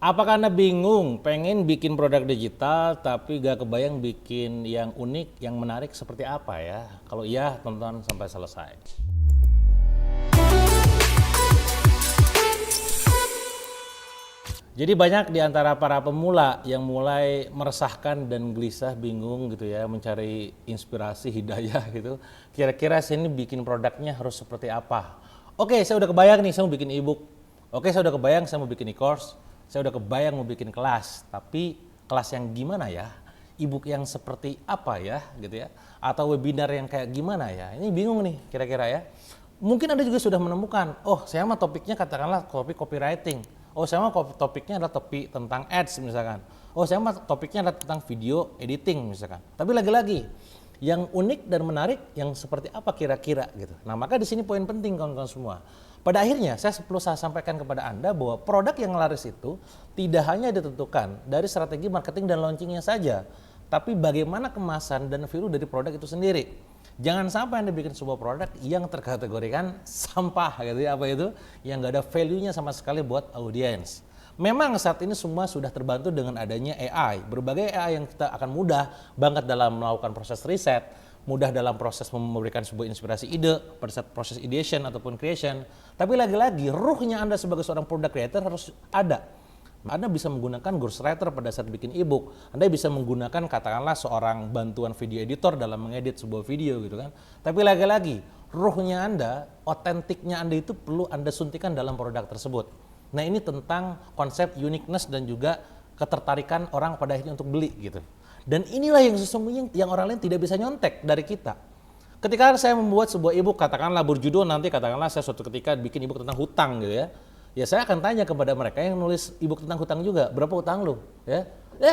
Apakah Anda bingung pengen bikin produk digital tapi gak kebayang bikin yang unik, yang menarik seperti apa ya? Kalau iya, tonton sampai selesai. Jadi banyak di antara para pemula yang mulai meresahkan dan gelisah, bingung gitu ya, mencari inspirasi, hidayah gitu. Kira-kira sini bikin produknya harus seperti apa? Oke, saya udah kebayang nih, saya mau bikin e-book. Oke, saya udah kebayang saya mau bikin e-course. Saya udah kebayang mau bikin kelas. Tapi kelas yang gimana ya? E-book yang seperti apa ya gitu ya? Atau webinar yang kayak gimana ya? Ini bingung nih kira-kira ya. Mungkin Anda juga sudah menemukan, oh saya mah topiknya katakanlah topik copywriting. Oh saya mah topiknya adalah topik tentang ads misalkan. Oh saya mah topiknya adalah tentang video editing misalkan. Tapi lagi-lagi yang unik dan menarik yang seperti apa kira-kira gitu. Nah maka di sini poin penting kawan-kawan semua. Pada akhirnya perlu saya sampaikan kepada Anda bahwa produk yang laris itu tidak hanya ditentukan dari strategi marketing dan launchingnya saja. Tapi bagaimana kemasan dan value dari produk itu sendiri. Jangan sampai Anda bikin sebuah produk yang terkategorikan sampah gitu ya, apa itu yang nggak ada value-nya sama sekali buat audiens. Memang saat ini semua sudah terbantu dengan adanya AI. Berbagai AI yang kita akan mudah banget dalam melakukan proses riset, mudah dalam proses memberikan sebuah inspirasi ide pada saat proses ideation ataupun creation. Tapi lagi-lagi ruhnya Anda sebagai seorang product creator harus ada. Anda bisa menggunakan ghostwriter pada saat bikin e-book. Anda bisa menggunakan katakanlah seorang bantuan video editor dalam mengedit sebuah video gitu kan. Tapi lagi-lagi ruhnya Anda, otentiknya Anda itu perlu Anda suntikan dalam produk tersebut. Nah ini tentang konsep uniqueness dan juga ketertarikan orang pada akhirnya untuk beli gitu. Dan inilah yang sesungguhnya yang orang lain tidak bisa nyontek dari kita. Ketika saya membuat sebuah e-book katakanlah berjudul nanti katakanlah saya suatu ketika bikin e-book tentang hutang gitu ya. Ya saya akan tanya kepada mereka yang nulis e-book tentang hutang juga, berapa hutang lu? Ya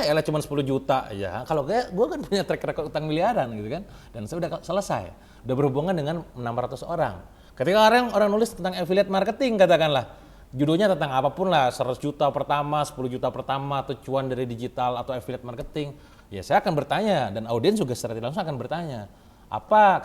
elah cuma 10 juta aja. Kalau kayak gue kan punya track record hutang miliaran gitu kan. Dan saya udah selesai, udah berhubungan dengan 600 orang. Ketika orang nulis tentang affiliate marketing katakanlah, judulnya tentang apapun lah, 100 juta pertama, 10 juta pertama, atau cuan dari digital atau affiliate marketing. Ya saya akan bertanya dan audiens juga secara tidak langsung akan bertanya.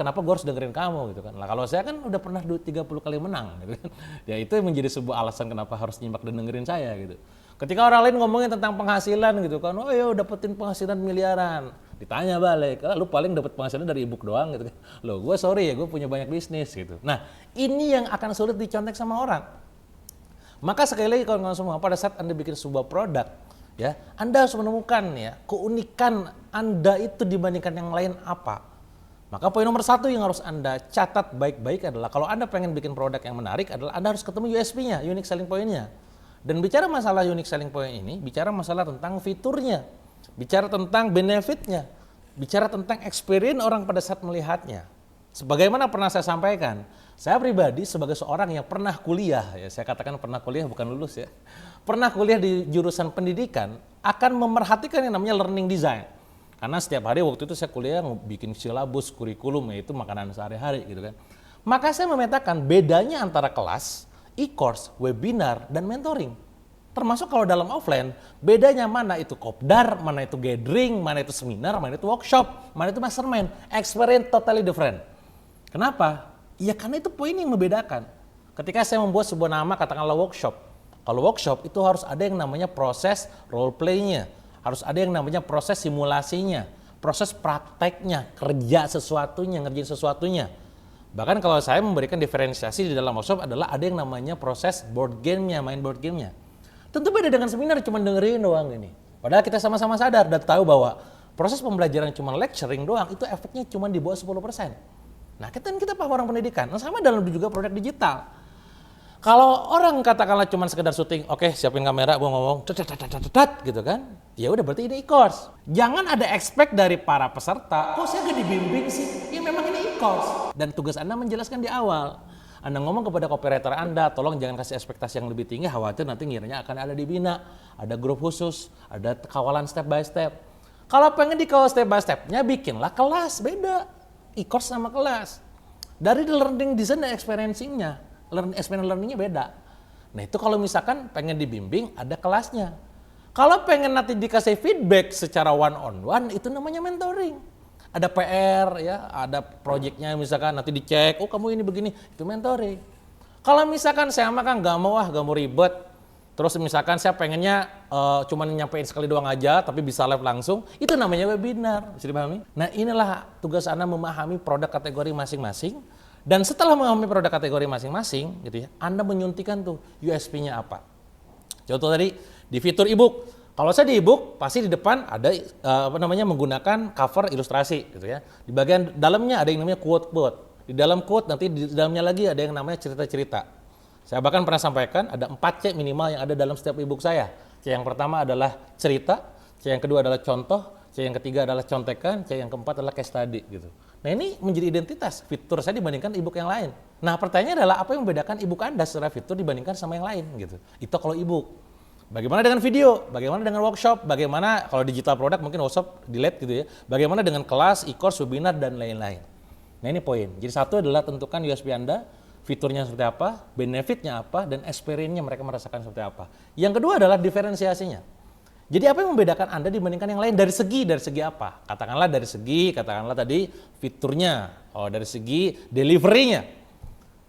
Kenapa gue harus dengerin kamu gitu kan. Nah kalau saya kan udah pernah 30 kali menang gitu kan. Ya itu yang menjadi sebuah alasan kenapa harus nyimak dan dengerin saya gitu. Ketika orang lain ngomongin tentang penghasilan gitu kan, oh ya dapetin penghasilan miliaran. Ditanya balik, lu paling dapat penghasilan dari e-book doang gitu kan. Loh gue sorry ya, gue punya banyak bisnis gitu. Nah ini yang akan sulit dicontek sama orang. Maka sekali lagi kawan-kawan semua, pada saat Anda bikin sebuah produk, ya Anda harus menemukan ya keunikan Anda itu dibandingkan yang lain apa. Maka poin nomor satu yang harus Anda catat baik-baik adalah kalau Anda pengen bikin produk yang menarik adalah Anda harus ketemu USP-nya, unique selling point-nya. Dan bicara masalah unique selling point ini, bicara masalah tentang fiturnya, bicara tentang benefitnya, bicara tentang experience orang pada saat melihatnya. Sebagaimana pernah saya sampaikan, saya pribadi sebagai seorang yang pernah kuliah, ya saya katakan pernah kuliah bukan lulus ya, pernah kuliah di jurusan pendidikan akan memerhatikan yang namanya learning design. Karena setiap hari waktu itu saya kuliah bikin silabus, kurikulum, yaitu makanan sehari-hari gitu kan. Maka saya memetakan bedanya antara kelas, e-course, webinar, dan mentoring. Termasuk kalau dalam offline, bedanya mana itu kopdar, mana itu gathering, mana itu seminar, mana itu workshop, mana itu mastermind. Experience totally different. Kenapa? Ya karena itu poin yang membedakan. Ketika saya membuat sebuah nama katakanlah workshop. Kalau workshop itu harus ada yang namanya proses role play-nya. Harus ada yang namanya proses simulasinya, proses prakteknya, kerja sesuatunya, ngerjain sesuatunya. Bahkan kalau saya memberikan diferensiasi di dalam workshop adalah ada yang namanya proses board game-nya, main board game-nya. Tentu beda dengan seminar cuma dengerin doang ini. Padahal kita sama-sama sadar dan tahu bahwa proses pembelajaran cuma lecturing doang itu efeknya cuma di bawah 10%. Nah kita paham orang pendidikan, nah, sama dalam juga produk digital. Kalau orang katakanlah cuma sekedar syuting, oke siapin kamera, gua ngomong, gitu kan, ya udah berarti ini e-course. Jangan ada expect dari para peserta, kok saya gak dibimbing sih? Ya memang ini e-course. Dan tugas Anda menjelaskan di awal. Anda ngomong kepada copywriter Anda, tolong jangan kasih ekspektasi yang lebih tinggi, khawatir nanti ngiranya akan ada dibina, ada grup khusus, ada kawalan step by step. Kalau pengen dikawal step by stepnya, bikinlah kelas, beda. E-course sama kelas. Dari learning design dan experiencing-nya. Experience learning-nya beda. Nah itu kalau misalkan pengen dibimbing ada kelasnya. Kalau pengen nanti dikasih feedback secara one on one itu namanya mentoring. Ada PR ya, ada projectnya misalkan nanti dicek, oh kamu ini begini, itu mentoring. Kalau misalkan saya mah kan gak mau ribet, terus misalkan saya pengennya cuman nyampein sekali doang aja, tapi bisa live langsung, itu namanya webinar. Bisa dipahami? Nah inilah tugas Anda memahami produk kategori masing-masing. Dan setelah memahami produk kategori masing-masing, gitu ya, Anda menyuntikkan tuh USP-nya apa. Contoh tadi di fitur ebook. Kalau saya di ebook pasti di depan ada menggunakan cover ilustrasi gitu ya. Di bagian dalamnya ada yang namanya quote-quote. Di dalam quote nanti di dalamnya lagi ada yang namanya cerita-cerita. Saya bahkan pernah sampaikan ada 4 C minimal yang ada dalam setiap ebook saya. C yang pertama adalah cerita, C yang kedua adalah contoh, C yang ketiga adalah contekan, C yang keempat adalah case study gitu. Nah ini menjadi identitas fitur saya dibandingkan ebook yang lain. Nah pertanyaannya adalah apa yang membedakan ebook Anda secara fitur dibandingkan sama yang lain gitu. Itu kalau ebook. Bagaimana dengan video? Bagaimana dengan workshop? Bagaimana kalau digital product mungkin workshop delete gitu ya. Bagaimana dengan kelas, e-course, webinar dan lain-lain. Nah ini poin. Jadi satu adalah tentukan USP Anda, fiturnya seperti apa, benefitnya apa, dan experience-nya mereka merasakan seperti apa. Yang kedua adalah diferensiasinya. Jadi apa yang membedakan Anda dibandingkan yang lain dari segi apa? Katakanlah tadi fiturnya, dari segi delivery-nya.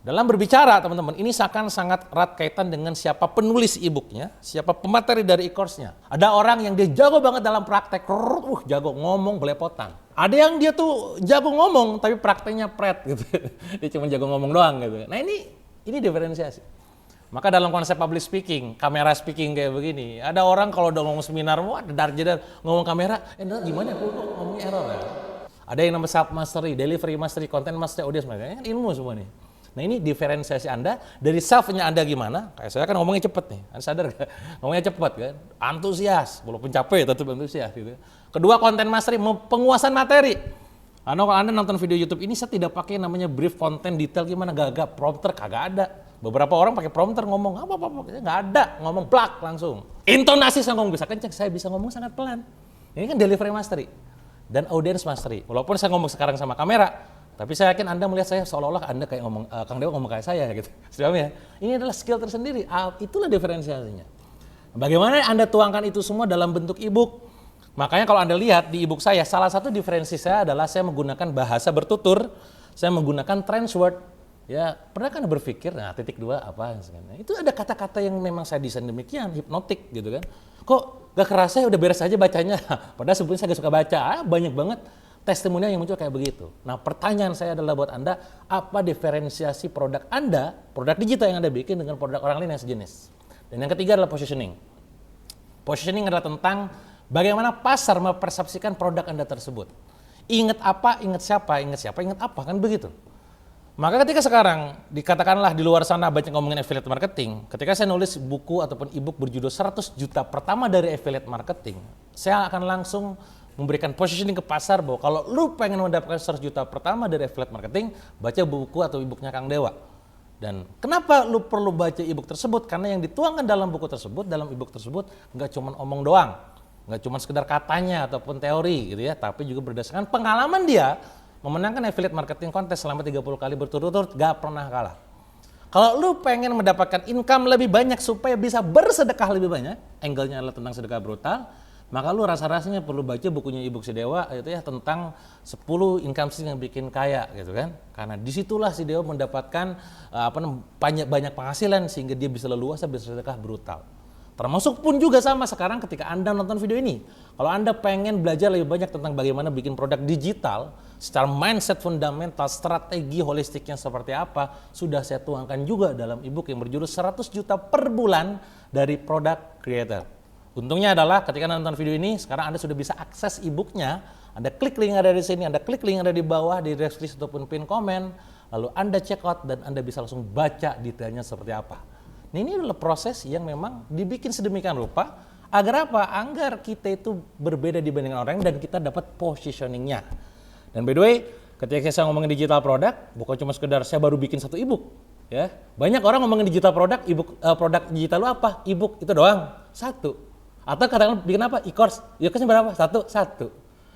Dalam berbicara teman-teman, ini akan sangat erat kaitan dengan siapa penulis e-booknya, siapa pemateri dari e-course-nya. Ada orang yang dia jago banget dalam praktek, jago ngomong belepotan. Ada yang dia tuh jago ngomong tapi prakteknya pret gitu. Dia cuma jago ngomong doang gitu. Nah ini diferensiasi. Maka dalam konsep public speaking, kamera speaking kayak begini, ada orang kalau udah ngomong seminar, wah jedar ngomong kamera, gimana aku ngomongnya error ya. Ada yang namanya self mastery, delivery mastery, content mastery, audience mastery, kan ilmu semua nih. Nah ini diferensiasi Anda dari self-nya Anda gimana? Kayak saya kan ngomongnya cepet nih, Anda sadar gak? Ngomongnya cepet kan? Antusias, walaupun capek tetap antusias gitu. Kedua, content mastery, penguasaan materi. Kalau Anda nonton video YouTube ini saya tidak pakai namanya brief konten detail gimana, gagap, prompter kagak ada. Beberapa orang pakai prompter ngomong apa nggak ada, ngomong plak langsung. Intonasi saya ngomong bisa kenceng, saya bisa ngomong sangat pelan. Ini kan delivery mastery dan audience mastery. Walaupun saya ngomong sekarang sama kamera, tapi saya yakin Anda melihat saya seolah-olah Anda kayak ngomong, Kang Dewa ngomong kayak saya gitu. Sudah ya? Ini adalah skill tersendiri, itulah diferensiasinya. Bagaimana Anda tuangkan itu semua dalam bentuk e-book? Makanya kalau Anda lihat di e-book saya, salah satu diferensi saya adalah saya menggunakan bahasa bertutur, saya menggunakan transword. Ya, pernah kan berpikir, titik 2 apa? Nah, itu ada kata-kata yang memang saya desain demikian, hipnotik gitu kan. Kok gak kerasa ya udah beres aja bacanya. Padahal sebelumnya saya gak suka baca, banyak banget testimonial yang muncul kayak begitu. Nah pertanyaan saya adalah buat Anda, apa diferensiasi produk Anda, produk digital yang Anda bikin dengan produk orang lain yang sejenis. Dan yang ketiga adalah positioning. Positioning adalah tentang bagaimana pasar mempersepsikan produk Anda tersebut. Ingat apa, ingat siapa, ingat apa, kan begitu. Maka ketika sekarang, dikatakanlah di luar sana banyak ngomongin affiliate marketing, ketika saya nulis buku ataupun e-book berjudul 100 juta pertama dari affiliate marketing, saya akan langsung memberikan positioning ke pasar bahwa kalau lu pengen mendapatkan 100 juta pertama dari affiliate marketing, baca buku atau e-booknya Kang Dewa. Dan kenapa lu perlu baca e-book tersebut? Karena yang dituangkan dalam buku tersebut, dalam e-book tersebut, nggak cuma omong doang, nggak cuma sekedar katanya ataupun teori gitu ya, tapi juga berdasarkan pengalaman dia memenangkan affiliate marketing kontes selama 30 kali berturut-turut, gak pernah kalah. Kalau lu pengen mendapatkan income lebih banyak supaya bisa bersedekah lebih banyak, angle-nya adalah tentang sedekah brutal, maka lu rasa-rasanya perlu baca bukunya Ibu Si Dewa itu ya tentang 10 income stream yang bikin kaya gitu kan. Karena disitulah si Dewa mendapatkan banyak penghasilan sehingga dia bisa leluasa bersedekah brutal. Termasuk pun juga sama sekarang ketika Anda nonton video ini. Kalau Anda pengen belajar lebih banyak tentang bagaimana bikin produk digital, secara mindset fundamental, strategi holistiknya seperti apa, sudah saya tuangkan juga dalam e-book yang berjudul 100 juta per bulan dari product creator. Untungnya adalah ketika Anda nonton video ini, sekarang Anda sudah bisa akses e-booknya. Anda klik link yang ada di sini, Anda klik link yang ada di bawah, di deskripsi ataupun pin komen, lalu Anda check out dan Anda bisa langsung baca detailnya seperti apa. Nah, ini adalah proses yang memang dibikin sedemikian rupa agar apa? Agar kita itu berbeda dibandingkan orang dan kita dapat positioningnya. Dan by the way, ketika saya ngomongin digital product, bukan cuma sekedar saya baru bikin satu e-book, ya. Banyak orang ngomongin digital product, e-book produk digital lu apa? E-book itu doang, satu. Atau kadang-kadang bikin apa? E-course. E-course berapa? Satu.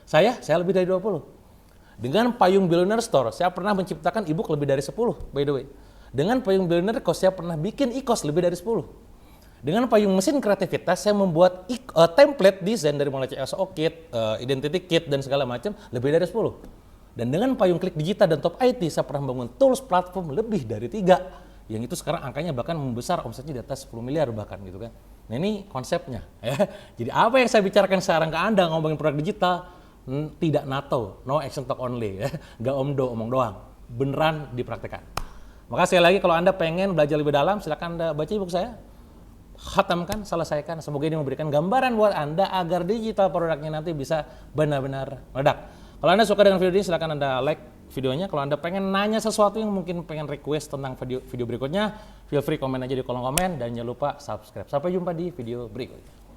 Saya lebih dari 20. Dengan Payung Billionaire Store, saya pernah menciptakan e-book lebih dari 10, by the way. Dengan Payung Billionaire Course, saya pernah bikin e-course lebih dari 10. Dengan Payung Mesin Kreativitas, saya membuat template desain dari mulai CSO Kit, Identity Kit, dan segala macam lebih dari 10. Dan dengan Payung Klik Digital dan Top IT, saya pernah membangun tools platform lebih dari 3. Yang itu sekarang angkanya bahkan membesar, omsetnya di atas 10 miliar bahkan gitu kan. Nah ini konsepnya ya. Jadi apa yang saya bicarakan sekarang ke Anda ngomongin produk digital, tidak NATO, no action talk only ya. Gak omdo, omong doang. Beneran dipraktekkan. Makasih sekali lagi kalau Anda pengen belajar lebih dalam, silakan Anda baca buku saya. Khatamkan, selesaikan. Semoga ini memberikan gambaran buat Anda agar digital produknya nanti bisa benar-benar meledak. Kalau Anda suka dengan video ini, silakan Anda like videonya. Kalau Anda pengen nanya sesuatu yang mungkin pengen request tentang video berikutnya, feel free komen aja di kolom komen dan jangan lupa subscribe. Sampai jumpa di video berikutnya.